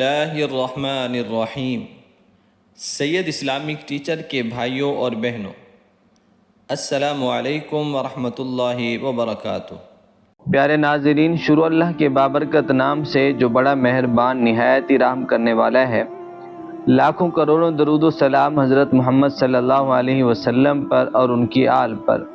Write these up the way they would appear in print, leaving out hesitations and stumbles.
اللہ الرحمن الرحیم۔ سید Islamic teacher کے بھائیوں اور بہنوں، السلام علیکم ورحمۃ اللہ وبرکاتہ۔ پیارے ناظرین، شروع اللہ کے بابرکت نام سے جو بڑا مہربان نہایت ہی رحم کرنے والا ہے۔ لاکھوں کروڑوں درود و سلام حضرت محمد صلی اللہ علیہ وسلم پر اور ان کی آل پر۔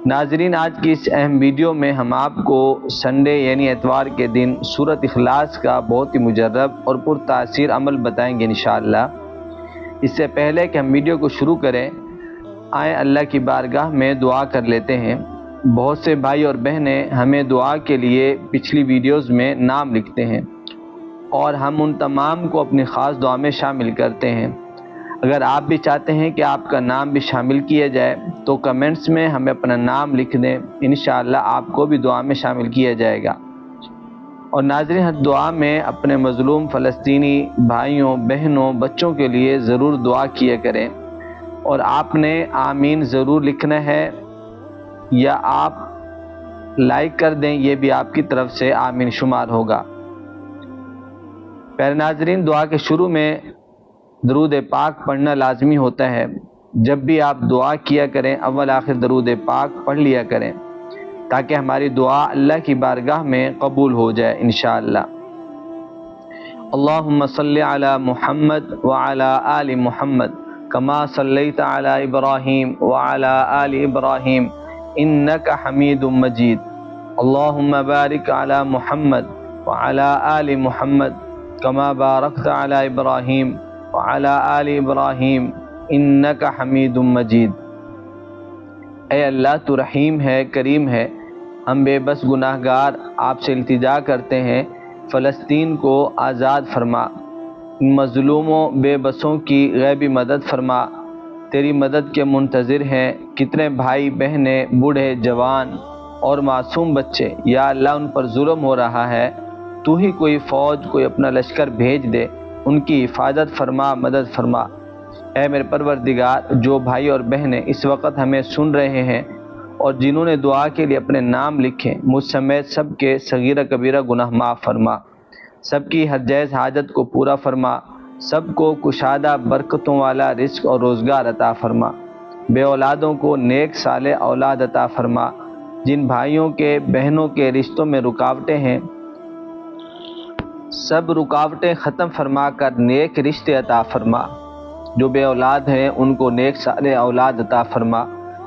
ناظرین، آج کی اس اہم ویڈیو میں ہم آپ کو سنڈے یعنی اتوار کے دن سورۃ اخلاص کا بہت ہی مجرب اور پرتاثیر عمل بتائیں گے انشاءاللہ۔ اس سے پہلے کہ ہم ویڈیو کو شروع کریں، آئیں اللہ کی بارگاہ میں دعا کر لیتے ہیں۔ بہت سے بھائی اور بہنیں ہمیں دعا کے لیے پچھلی ویڈیوز میں نام لکھتے ہیں اور ہم ان تمام کو اپنی خاص دعا میں شامل کرتے ہیں۔ اگر آپ بھی چاہتے ہیں کہ آپ کا نام بھی شامل کیا جائے تو کمنٹس میں ہمیں اپنا نام لکھ دیں، انشاءاللہ آپ کو بھی دعا میں شامل کیا جائے گا۔ اور ناظرین، ہر دعا میں اپنے مظلوم فلسطینی بھائیوں بہنوں بچوں کے لیے ضرور دعا کیا کریں، اور آپ نے آمین ضرور لکھنا ہے یا آپ لائک کر دیں، یہ بھی آپ کی طرف سے آمین شمار ہوگا۔ پیارے ناظرین، دعا کے شروع میں درود پاک پڑھنا لازمی ہوتا ہے۔ جب بھی آپ دعا کیا کریں اول آخر درود پاک پڑھ لیا کریں تاکہ ہماری دعا اللہ کی بارگاہ میں قبول ہو جائے انشاءاللہ۔ اللہم صلی علی محمد وعلی آل محمد کما صلیت علی ابراہیم وعلی آل ابراہیم انک حمید مجید۔ اللہم بارک علی محمد وعلی آل محمد کما بارکت علی ابراہیم وعلی آل ابراہیم انک حمید مجید۔ اے اللہ، تو رحیم ہے، کریم ہے، ہم بے بس گناہ گار آپ سے التجا کرتے ہیں، فلسطین کو آزاد فرما، ان مظلوموں بے بسوں کی غیبی مدد فرما۔ تیری مدد کے منتظر ہیں کتنے بھائی بہنیں، بوڑھے جوان اور معصوم بچے، یا اللہ ان پر ظلم ہو رہا ہے، تو ہی کوئی فوج کوئی اپنا لشکر بھیج دے، ان کی حفاظت فرما، مدد فرما۔ اے میرے پروردگار، جو بھائی اور بہنیں اس وقت ہمیں سن رہے ہیں اور جنہوں نے دعا کے لیے اپنے نام لکھے، مجھ سمیت سب کے صغیرہ کبیرہ گناہ معاف فرما، سب کی ہر جائز حاجت کو پورا فرما، سب کو کشادہ برکتوں والا رزق اور روزگار عطا فرما، بے اولادوں کو نیک صالح اولاد عطا فرما، جن بھائیوں کے بہنوں کے رشتوں میں رکاوٹیں ہیں سب رکاوٹیں ختم فرما کر نیک رشتے عطا فرما، جو بے اولاد ہیں ان کو نیک صالح اولاد عطا فرما۔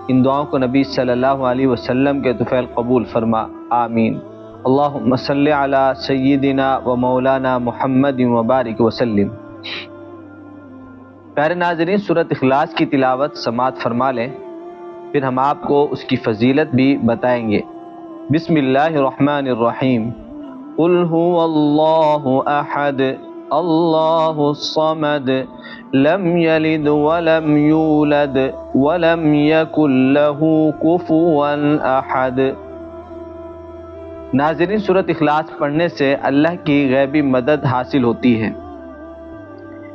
ان دعاؤں کو نبی صلی اللہ علیہ وسلم کے طفیل قبول فرما، آمین۔ اللہم صلی علی سیدنا و مولانا محمد وبارک وسلم۔ پیارے ناظرین، سورۃ اخلاص کی تلاوت سماعت فرما لیں، پھر ہم آپ کو اس کی فضیلت بھی بتائیں گے۔ بسم اللہ الرحمن الرحیم۔ قل هو اللہ احد اللہ الصمد لم یلد ولم یولد ولم یکن له کفوا احد۔ ناظرین، سورۃ اخلاص پڑھنے سے اللہ کی غیبی مدد حاصل ہوتی ہے۔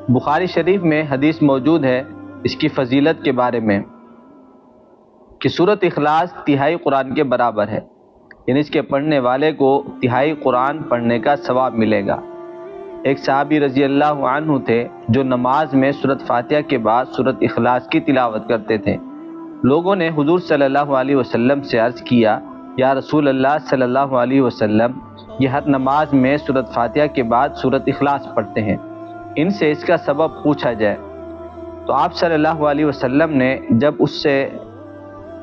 بخاری شریف میں حدیث موجود ہے اس کی فضیلت کے بارے میں کہ سورۃ اخلاص تہائی قرآن کے برابر ہے، یعنی اس کے پڑھنے والے کو تہائی قرآن پڑھنے کا ثواب ملے گا۔ ایک صحابی رضی اللہ عنہ تھے جو نماز میں سورۃ فاتحہ کے بعد سورۃ اخلاص کی تلاوت کرتے تھے۔ لوگوں نے حضور صلی اللہ علیہ وسلم سے عرض کیا، یا رسول اللہ صلی اللہ علیہ وسلم، یہ ہر نماز میں سورۃ فاتحہ کے بعد سورۃ اخلاص پڑھتے ہیں، ان سے اس کا سبب پوچھا جائے۔ تو آپ صلی اللہ علیہ وسلم نے جب اس سے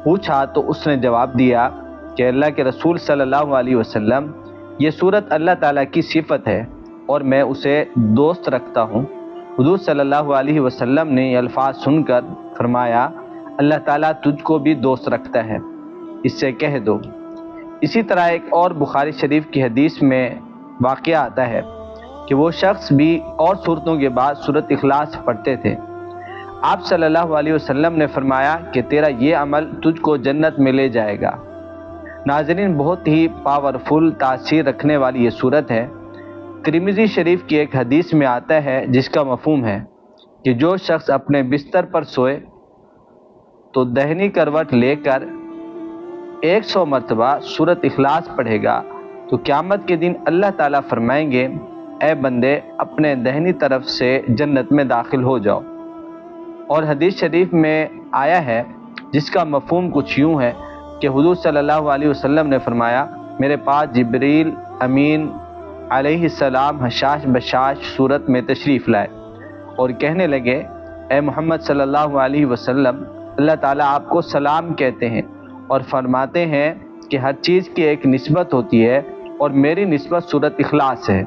پوچھا تو اس نے جواب دیا کہ اللہ کے رسول صلی اللہ علیہ وسلم، یہ سورت اللہ تعالیٰ کی صفت ہے اور میں اسے دوست رکھتا ہوں۔ حضور صلی اللہ علیہ وسلم نے یہ الفاظ سن کر فرمایا، اللہ تعالیٰ تجھ کو بھی دوست رکھتا ہے، اس سے کہہ دو۔ اسی طرح ایک اور بخاری شریف کی حدیث میں واقعہ آتا ہے کہ وہ شخص بھی اور صورتوں کے بعد سورۃ اخلاص پڑھتے تھے۔ آپ صلی اللہ علیہ وسلم نے فرمایا کہ تیرا یہ عمل تجھ کو جنت میں لے جائے گا۔ ناظرین، بہت ہی پاورفل تاثیر رکھنے والی یہ صورت ہے۔ ترمذی شریف کی ایک حدیث میں آتا ہے جس کا مفہوم ہے کہ جو شخص اپنے بستر پر سوئے تو دہنی کروٹ لے کر 100 مرتبہ سورۃ اخلاص پڑھے گا تو قیامت کے دن اللہ تعالیٰ فرمائیں گے اے بندے اپنے دہنی طرف سے جنت میں داخل ہو جاؤ۔ اور حدیث شریف میں آیا ہے جس کا مفہوم کچھ یوں ہے کہ حضور صلی اللہ علیہ وسلم نے فرمایا، میرے پاس جبریل امین علیہ السلام حشاش بشاش صورت میں تشریف لائے اور کہنے لگے، اے محمد صلی اللہ علیہ وسلم، اللہ تعالیٰ آپ کو سلام کہتے ہیں اور فرماتے ہیں کہ ہر چیز کی ایک نسبت ہوتی ہے اور میری نسبت سورۃ اخلاص ہے،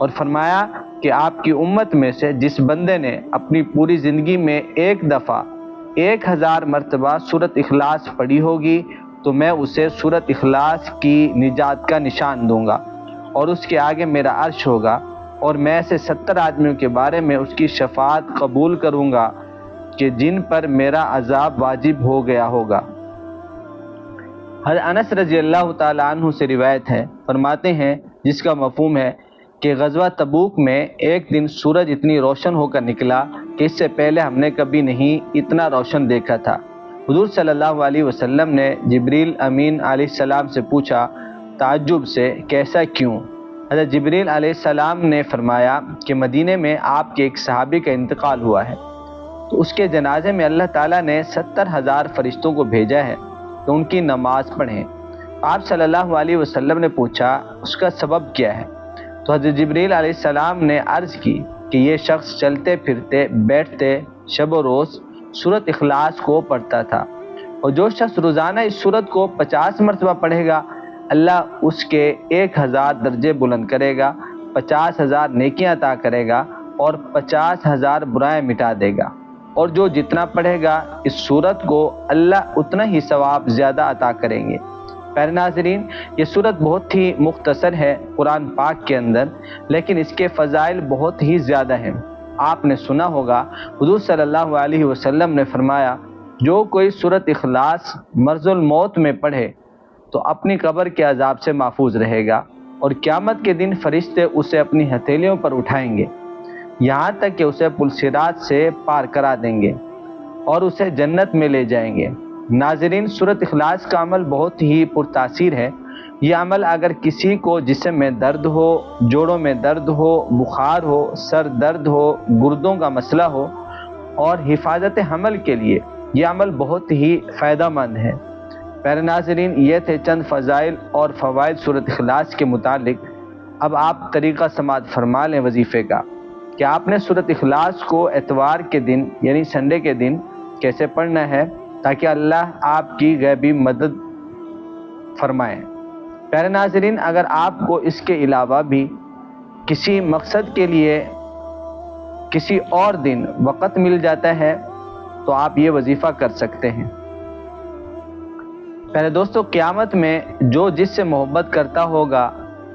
اور فرمایا کہ آپ کی امت میں سے جس بندے نے اپنی پوری زندگی میں ایک دفعہ 1000 مرتبہ سورۃ اخلاص پڑھی ہوگی تو میں اسے سورۃ اخلاص کی نجات کا نشان دوں گا، اور اس کے آگے میرا عرش ہوگا، اور میں ایسے 70 آدمیوں کے بارے میں اس کی شفاعت قبول کروں گا کہ جن پر میرا عذاب واجب ہو گیا ہوگا۔ حضرت انس رضی اللہ تعالیٰ عنہ سے روایت ہے، فرماتے ہیں جس کا مفہوم ہے کہ غزوہ تبوک میں ایک دن سورج اتنی روشن ہو کر نکلا کہ اس سے پہلے ہم نے کبھی نہیں اتنا روشن دیکھا تھا۔ حضور صلی اللہ علیہ وسلم نے جبریل امین علیہ السلام سے پوچھا تعجب سے، کیسا کیوں؟ حضرت جبریل علیہ السلام نے فرمایا کہ مدینے میں آپ کے ایک صحابی کا انتقال ہوا ہے، تو اس کے جنازے میں اللہ تعالیٰ نے 70,000 فرشتوں کو بھیجا ہے کہ ان کی نماز پڑھیں۔ آپ صلی اللہ علیہ وسلم نے پوچھا اس کا سبب کیا ہے؟ تو حضرت جبریل علیہ السلام نے عرض کی کہ یہ شخص چلتے پھرتے بیٹھتے شب و روز سورۃ اخلاص کو پڑھتا تھا، اور جو شخص روزانہ اس سورت کو 50 مرتبہ پڑھے گا اللہ اس کے 1000 درجے بلند کرے گا، 50,000 نیکیاں عطا کرے گا اور 50,000 برائیں مٹا دے گا، اور جو جتنا پڑھے گا اس سورت کو اللہ اتنا ہی ثواب زیادہ عطا کریں گے۔ پیارے ناظرین، یہ سورت بہت ہی مختصر ہے قرآن پاک کے اندر، لیکن اس کے فضائل بہت ہی زیادہ ہیں۔ آپ نے سنا ہوگا حضور صلی اللہ علیہ وسلم نے فرمایا، جو کوئی سورت اخلاص مرض الموت میں پڑھے تو اپنی قبر کے عذاب سے محفوظ رہے گا، اور قیامت کے دن فرشتے اسے اپنی ہتھیلیوں پر اٹھائیں گے یہاں تک کہ اسے پل صراط سے پار کرا دیں گے اور اسے جنت میں لے جائیں گے۔ ناظرین، سورۃ اخلاص کا عمل بہت ہی پرتاثیر ہے۔ یہ عمل اگر کسی کو جسم میں درد ہو، جوڑوں میں درد ہو، بخار ہو، سر درد ہو، گردوں کا مسئلہ ہو، اور حفاظت حمل کے لیے یہ عمل بہت ہی فائدہ مند ہے۔ پیارے ناظرین، یہ تھے چند فضائل اور فوائد سورۃ اخلاص کے متعلق۔ اب آپ طریقہ سماعت فرما لیں وظیفے کا کہ آپ نے سورۃ اخلاص کو اتوار کے دن یعنی سنڈے کے دن کیسے پڑھنا ہے تاکہ اللہ آپ کی غیبی مدد فرمائے۔ پیارے ناظرین، اگر آپ کو اس کے علاوہ بھی کسی مقصد کے لیے کسی اور دن وقت مل جاتا ہے تو آپ یہ وظیفہ کر سکتے ہیں۔ پیارے دوستو، قیامت میں جو جس سے محبت کرتا ہوگا،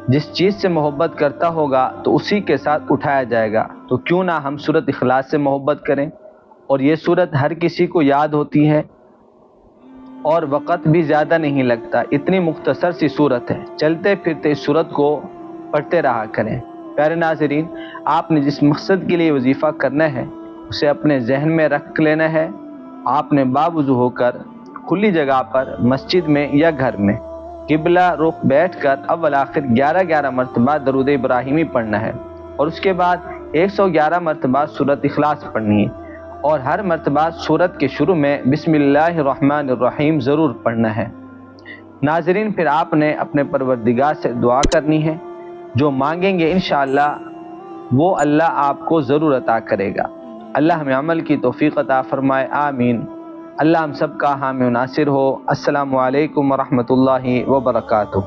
جس چیز سے محبت کرتا ہوگا تو اسی کے ساتھ اٹھایا جائے گا، تو کیوں نہ ہم سورۃ اخلاص سے محبت کریں۔ اور یہ سورت ہر کسی کو یاد ہوتی ہے اور وقت بھی زیادہ نہیں لگتا، اتنی مختصر سی سورت ہے، چلتے پھرتے اس سورت کو پڑھتے رہا کریں۔ پیارے ناظرین، آپ نے جس مقصد کے لیے وظیفہ کرنا ہے اسے اپنے ذہن میں رکھ لینا ہے۔ آپ نے باوضو ہو کر کھلی جگہ پر مسجد میں یا گھر میں قبلہ رخ بیٹھ کر اول آخر 11 مرتبہ درود ابراہیمی پڑھنا ہے، اور اس کے بعد 111 مرتبہ سورۃ اخلاص پڑھنی ہے، اور ہر مرتبہ سورت کے شروع میں بسم اللہ الرحمن الرحیم ضرور پڑھنا ہے۔ ناظرین، پھر آپ نے اپنے پروردگار سے دعا کرنی ہے، جو مانگیں گے انشاءاللہ وہ اللہ آپ کو ضرور عطا کرے گا۔ اللہ ہمیں عمل کی توفیق عطا فرمائے، آمین۔ اللہ ہم سب کا حامی و ناصر ہو۔ السلام علیکم ورحمۃ اللہ وبرکاتہ۔